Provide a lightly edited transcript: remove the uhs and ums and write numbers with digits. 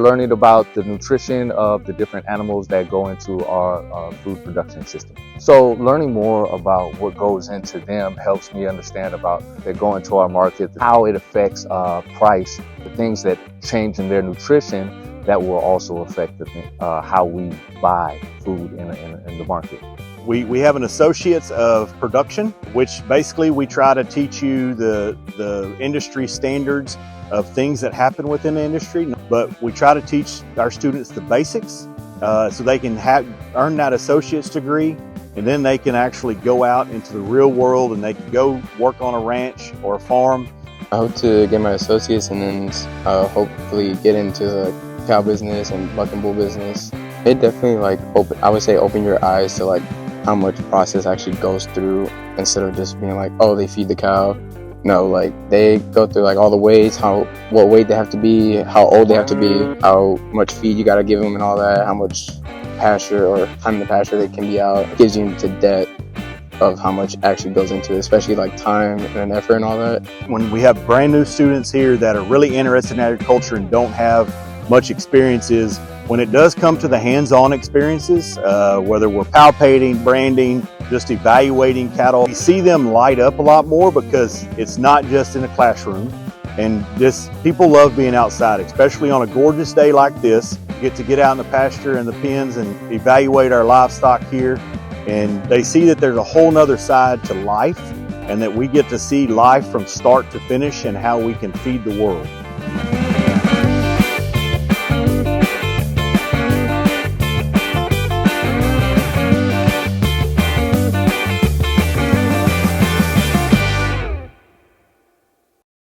learning about the nutrition of the different animals that go into our food production system. So learning more about what goes into them helps me understand about that go into our market, how it affects price, the things that change in their nutrition that will also affect how we buy food in the market. We have an associates of production, which basically we try to teach you the industry standards of things that happen within the industry, but we try to teach our students the basics so they can earn that associate's degree, and then they can actually go out into the real world and they can go work on a ranch or a farm. I hope to get my associates and then hopefully get into the cow business and buck and bull business. It definitely I would say open your eyes to how much process actually goes through, instead of just being oh, they feed the cow. No, they go through all the weights, what weight they have to be, how old they have to be, how much feed you got to give them and all that, how much pasture or time in the pasture they can be out. It gives you into depth of how much actually goes into it, especially time and effort and all that. When we have brand new students here that are really interested in agriculture and don't have much experiences, when it does come to the hands-on experiences, whether we're palpating, branding, just evaluating cattle, we see them light up a lot more because it's not just in a classroom. And people love being outside, especially on a gorgeous day like this. You get out in the pasture and the pens and evaluate our livestock here. And they see that there's a whole nother side to life, and that we get to see life from start to finish and how we can feed the world.